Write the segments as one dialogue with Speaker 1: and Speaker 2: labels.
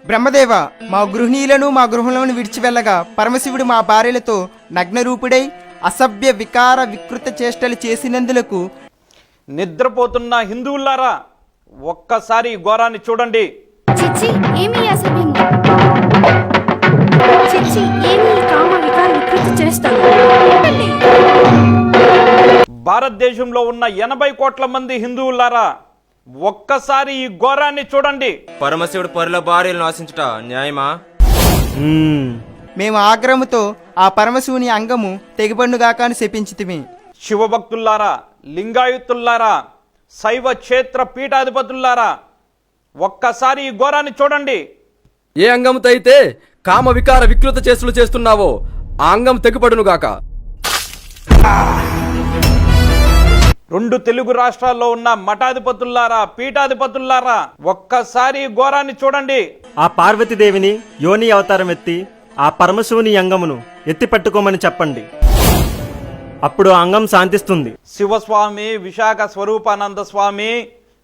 Speaker 1: బ్రహ్మదేవ, మా గృహిణీలను మా గృహంలోను విడిచి వెళ్ళగా పరమశివుడు మా భార్యలతో నగ్నరూపుడై అసభ్య వికార వికృత చేష్టలు చేసినందులకు
Speaker 2: నిద్రపోతున్న హిందువులారా ఒక్కసారి ఈ ఘోరాన్ని చూడండి.
Speaker 3: చిచ్చి ఏమి అసభ్యం, చిచ్చి ఏమి కామ వికార వికృతి చేస్తాను.
Speaker 2: భారతదేశంలో ఉన్న 80 కోట్ల మంది హిందువులారా ఒక్కసారి ఈ ఘోరాన్ని చూడండి.
Speaker 4: పరమశివుడు పరుల భార్యలను ఆశించుట న్యాయమా?
Speaker 1: మేము ఆగ్రహముతో ఆ పరమశివుని అంగము తెగిపండుగాక అని శపించితిమి.
Speaker 2: శివభక్తుల్లారా, లింగాయుతుల్లారా, శైవ క్షేత్ర పీఠాధిపతుల్లారా ఒక్కసారి ఈ ఘోరాన్ని చూడండి.
Speaker 5: ఏ అంగంతో అయితే కామ వికార వికృత చేస్తులు చేస్తున్నావో ఆ అంగం తెగిపడునుగాక.
Speaker 2: 2 తెలుగు రాష్ట్రాల్లో ఉన్న మఠాధిపతుల్లారా, పీఠాధిపతుల్లారా ఒక్కసారి ఈ ఘోరాన్ని చూడండి.
Speaker 6: ఆ పార్వతీదేవిని యోని అవతారం ఎత్తి ఆ పరమశివుని అంగమును ఎత్తి పట్టుకోమని చెప్పండి. అప్పుడు ఆ అంగం శాంతిస్తుంది.
Speaker 2: శివస్వామి, విశాఖ స్వరూపానంద స్వామి,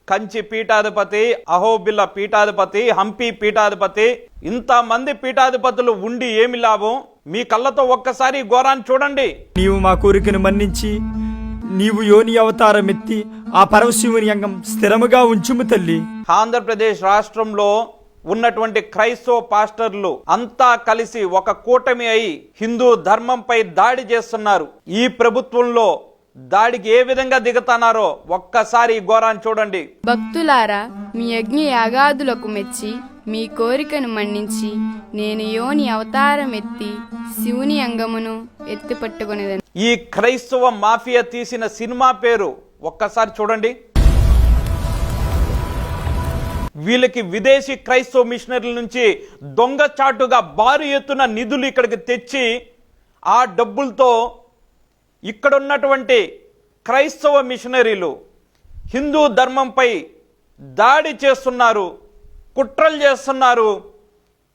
Speaker 2: కంచి పీఠాధిపతి, అహోబిల్ల పీఠాధిపతి, హంపి పీఠాధిపతి, ఇంతమంది పీఠాధిపతులు ఉండి ఏమి లాభం? మీ కళ్ళతో ఒక్కసారి ఘోరాన్ని చూడండి.
Speaker 7: నీవు మా కోరికను మన్నించి నీవు యోని అవతారం ఎత్తి ఆ పరమశివుని అంగం స్థిరముగా ఉంచుము తల్లి.
Speaker 2: ఆంధ్రప్రదేశ్ రాష్ట్రంలో ఉన్నటువంటి క్రైస్తవ పాస్టర్లు అంతా కలిసి ఒక కూటమి అయి హిందూ ధర్మంపై దాడి చేస్తున్నారు. ఈ ప్రభుత్వంలో దాడికి ఏ విధంగా దిగుతున్నారో ఒక్కసారి ఈ ఘోరాన్ని చూడండి.
Speaker 8: భక్తులారా, మీ యజ్ఞ యాగాదులకు మెచ్చి మీ కోరికను మన్నించి నేను యోని అవతారం ఎత్తి శివుని అంగమును ఎత్తి పట్టుకునేదని.
Speaker 2: ఈ క్రైస్తవ మాఫియా తీసిన సినిమా పేరు ఒక్కసారి చూడండి. వీళ్ళకి విదేశీ క్రైస్తవ మిషనరీల నుంచి దొంగచాటుగా భారీ ఎత్తున నిధులు ఇక్కడికి తెచ్చి ఆ డబ్బులతో ఇక్కడ ఉన్నటువంటి క్రైస్తవ మిషనరీలు హిందూ ధర్మంపై దాడి చేస్తున్నారు, కుట్రలు చేస్తున్నారు.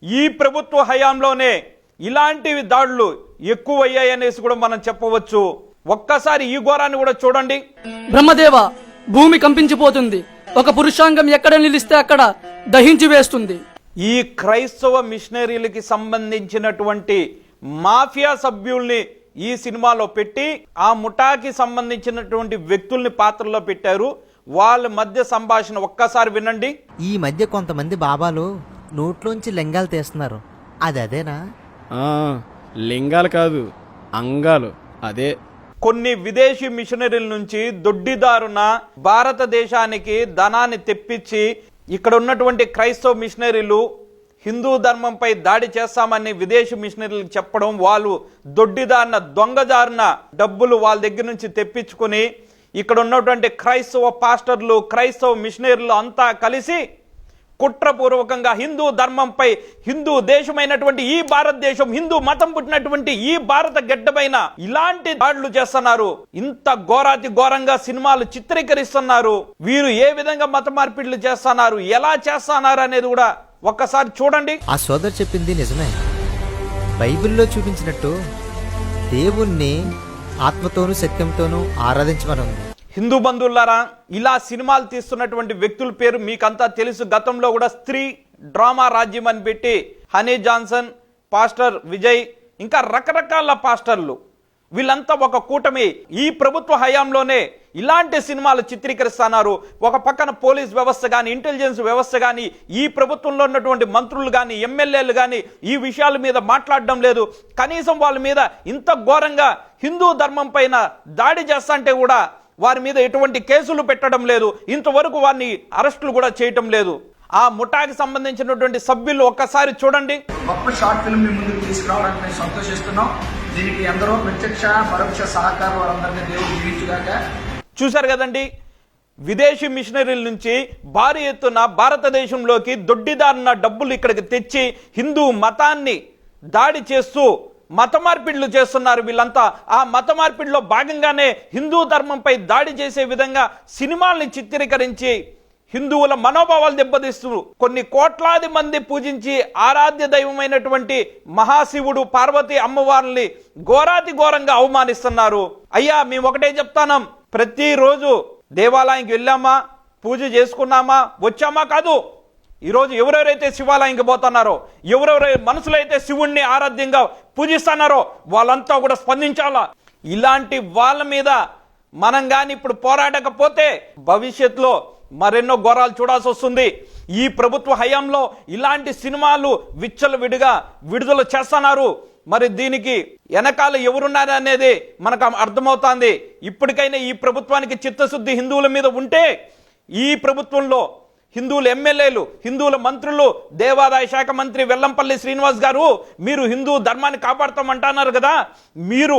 Speaker 2: ఈ ప్రభుత్వ హయాంలోనే ఇలాంటివి దాడులు ఎక్కువయ్యాయనేసి కూడా మనం చెప్పవచ్చు. ఒక్కసారి ఈ ఘోరాన్ని కూడా చూడండి.
Speaker 9: బ్రహ్మదేవ, భూమి కంపించిపోతుంది. ఒక పురుషాంగం ఎక్కడ నిలిస్తే అక్కడ దహించి వేస్తుంది.
Speaker 2: ఈ క్రైస్తవ మిషనరీలకి సంబంధించినటువంటి మాఫియా సభ్యుల్ని ఈ సినిమాలో పెట్టి ఆ ముఠాకి సంబంధించినటువంటి వ్యక్తుల్ని పాత్రలో పెట్టారు. వాళ్ళ మధ్య సంభాషణ ఒక్కసారి వినండి.
Speaker 10: ఈ మధ్య కొంతమంది బాబాలు నోట్లోంచి లింగాలు తీస్తున్నారు, అది అదేనా?
Speaker 5: లింగాలు కాదు, అంగాలు. అదే.
Speaker 2: కొన్ని విదేశీ మిషనరీల నుంచి దొడ్డిదారున భారతదేశానికి ధనాన్ని తెప్పించి ఇక్కడ ఉన్నటువంటి క్రైస్తవ మిషనరీలు హిందూ ధర్మంపై దాడి చేస్తామని విదేశీ మిషనరీలకు చెప్పడం, వాళ్ళు దొడ్డిదారిన దొంగదారిన డబ్బులు వాళ్ళ దగ్గర నుంచి తెప్పించుకుని ఇక్కడ ఉన్నటువంటి క్రైస్తవ పాస్టర్లు, క్రైస్తవ మిషనరీలు అంతా కలిసి కుట్రపూర్వకంగా హిందూ ధర్మంపై, హిందూ దేశమైనటువంటి ఈ భారతదేశం, హిందూ మతం పుట్టినటువంటి ఈ భారత గడ్డపైన ఇలాంటి దాడులు చేస్తున్నారు. ఇంత ఘోరాతి ఘోరంగా సినిమాలు చిత్రీకరిస్తున్నారు. వీరు ఏ విధంగా మత మార్పిడులు చేస్తున్నారు, ఎలా చేస్తున్నారు అనేది కూడా ఒక్కసారి చూడండి.
Speaker 10: ఆ సోదరు చెప్పింది నిజమే. బైబిల్లో చూపించినట్టు దేవుణ్ణి ఆత్మతోనూ సత్యంతోనూ ఆరాధించమని ఉంది.
Speaker 2: హిందూ బంధువులారా, ఇలా సినిమాలు తీస్తున్నటువంటి వ్యక్తుల పేరు మీకంతా తెలుసు. గతంలో కూడా స్త్రీ డ్రామా రాజ్యం అని పెట్టి హనీ జాన్సన్, పాస్టర్ విజయ్, ఇంకా రకరకాల పాస్టర్లు వీళ్ళంతా ఒక కూటమి ఈ ప్రభుత్వ హయాంలోనే ఇలాంటి సినిమాలు చిత్రీకరిస్తున్నారు. ఒక పక్కన పోలీస్ వ్యవస్థ కానీ, ఇంటెలిజెన్స్ వ్యవస్థ కానీ, ఈ ప్రభుత్వంలో ఉన్నటువంటి మంత్రులు కానీ, ఎమ్మెల్యేలు కానీ ఈ విషయాల మీద మాట్లాడడం లేదు. కనీసం వాళ్ళ మీద ఇంత ఘోరంగా హిందూ ధర్మం పైన దాడి చేస్తాంటే కూడా వారి మీద ఎటువంటి కేసులు పెట్టడం లేదు. ఇంతవరకు వారిని అరెస్టులు కూడా చేయటం లేదు. ఆ ముఠాకి సంబంధించినటువంటి సభ్యులు ఒక్కసారి చూడండి.
Speaker 11: గొప్ప షార్ట్ ఫిల్మ్ మీ ముందుకు తీసుకురావడానికి మేము సంతోషిస్తున్నాం. దీనికి ఎందరో ప్రత్యక్ష పరోక్ష సహకారం వారందరినీ దేవుడు దీవించుగాక.
Speaker 2: చూశారు కదండి, విదేశీ మిషనరీల నుంచి భారీ ఎత్తున భారతదేశంలోకి దొడ్డిదారిన డబ్బులు ఇక్కడికి తెచ్చి హిందూ మతాన్ని దాడి చేస్తూ మత మార్పిడులు చేస్తున్నారు వీళ్ళంతా. ఆ మత మార్పిడిలో భాగంగానే హిందూ ధర్మంపై దాడి చేసే విధంగా సినిమాల్ని చిత్రీకరించి హిందువుల మనోభావాలు దెబ్బతీస్తూ కొన్ని కోట్లాది మంది పూజించి ఆరాధ్య దైవమైనటువంటి మహాశివుడు, పార్వతి అమ్మవారిని ఘోరాతి ఘోరంగా అవమానిస్తున్నారు. అయ్యా, మేము ఒకటే చెప్తాం, ప్రతిరోజు దేవాలయానికి వెళ్ళామా, పూజ చేసుకున్నామా, వచ్చామా కాదు, ఈరోజు ఎవరెవరైతే శివాలయంకి పోతున్నారో, ఎవరెవరై మనసులైతే శివుణ్ణి ఆరాధ్యంగా పూజిస్తున్నారో వాళ్ళంతా కూడా స్పందించాలా. ఇలాంటి వాళ్ళ మీద మనం కానీ ఇప్పుడు పోరాడకపోతే భవిష్యత్తులో మరెన్నో ఘోరాలు చూడాల్సి వస్తుంది. ఈ ప్రభుత్వ హయాంలో ఇలాంటి సినిమాలు విచ్చలవిడిగా విడుదల చేస్తున్నారు. మరి దీనికి వెనకాల ఎవరున్నారు అనేది మనకు అర్థమవుతోంది. ఇప్పటికైనా ఈ ప్రభుత్వానికి చిత్తశుద్ధి హిందువుల మీద ఉంటే, ఈ ప్రభుత్వంలో హిందువుల ఎమ్మెల్యేలు, హిందువుల మంత్రులు, దేవాదాయ శాఖ మంత్రి వెల్లంపల్లి శ్రీనివాస్ గారు మీరు హిందూ ధర్మాన్ని కాపాడుతామంటున్నారు కదా, మీరు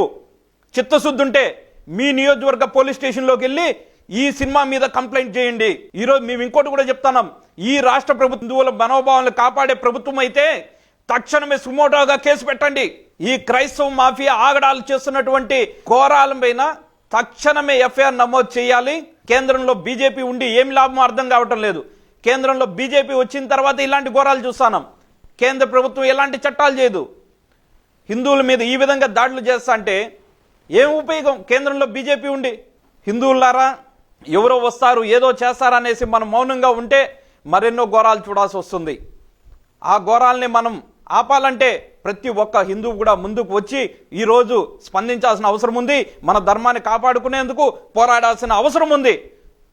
Speaker 2: చిత్తశుద్ధి ఉంటే మీ నియోజకవర్గ పోలీస్ స్టేషన్లోకి వెళ్ళి ఈ సినిమా మీద కంప్లైంట్ చేయండి. ఈరోజు మేము ఇంకోటి కూడా చెప్తున్నాం, ఈ రాష్ట్ర ప్రభుత్వం హిందువుల మనోభావాలను కాపాడే ప్రభుత్వం అయితే తక్షణమే సుమోటోగా కేసు పెట్టండి. ఈ క్రైస్తవ మాఫియా ఆగడాలు చేస్తున్నటువంటి ఘోరాల పైన తక్షణమే ఎఫ్ఐఆర్ నమోదు చేయాలి. కేంద్రంలో బీజేపీ ఉండి ఏం లాభం అర్థం కావటం లేదు. కేంద్రంలో బీజేపీ వచ్చిన తర్వాత ఇలాంటి ఘోరాలు చూస్తున్నాం. కేంద్ర ప్రభుత్వం ఎలాంటి చట్టాలు చేయదు. హిందువుల మీద ఈ విధంగా దాడులు చేస్తా అంటే ఏం ఉపయోగం? కేంద్రంలో బీజేపీ ఉండి హిందువులారా ఎవరో వస్తారు ఏదో చేస్తారనేసి మనం మౌనంగా ఉంటే మరెన్నో ఘోరాలు చూడాల్సి వస్తుంది. ఆ ఘోరాల్ని మనం ఆపాలంటే ప్రతి ఒక్క హిందువు కూడా ముందుకు వచ్చి ఈరోజు స్పందించాల్సిన అవసరం ఉంది. మన ధర్మాన్ని కాపాడుకునేందుకు పోరాడాల్సిన అవసరం ఉంది.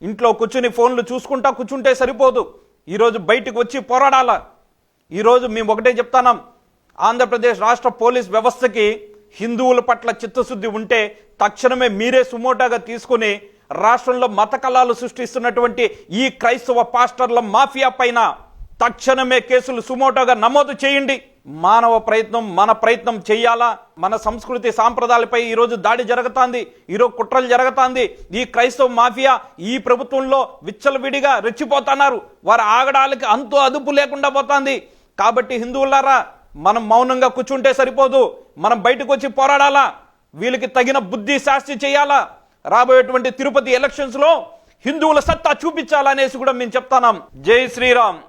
Speaker 2: ఇంట్లో కూర్చుని ఫోన్లు చూసుకుంటా కూర్చుంటే సరిపోదు. ఈరోజు బయటకు వచ్చి పోరాడాలా. ఈరోజు మేము ఒకటే చెప్తున్నాం, ఆంధ్రప్రదేశ్ రాష్ట్ర పోలీస్ వ్యవస్థకి హిందువుల పట్ల చిత్తశుద్ధి ఉంటే తక్షణమే మీరే సుమోటాగా తీసుకుని రాష్ట్రంలో మత కళాలు సృష్టిస్తున్నటువంటి ఈ క్రైస్తవ పాస్టర్ల మాఫియా పైన తక్షణమే కేసులు సుమోటోగా నమోదు చేయండి. మానవ ప్రయత్నం, మన ప్రయత్నం చేయాలా. మన సంస్కృతి సాంప్రదాయాలపై ఈరోజు దాడి జరుగుతోంది, ఈరోజు కుట్రలు జరుగుతోంది. ఈ క్రైస్తవ మాఫియా ఈ ప్రభుత్వంలో విచ్చలవిడిగా రెచ్చిపోతున్నారు. వారి ఆగడాలకి అంతు అదుపు లేకుండా పోతుంది. కాబట్టి హిందువులారా మనం మౌనంగా కూర్చుంటే సరిపోదు, మనం బయటకు వచ్చి పోరాడాలా. వీళ్ళకి తగిన బుద్ధి శాస్తి చేయాలా. రాబోయేటువంటి తిరుపతి ఎలక్షన్స్ లో హిందువుల సత్తా చూపించాలనేసి కూడా మేము చెప్తున్నాం. జై శ్రీరామ్.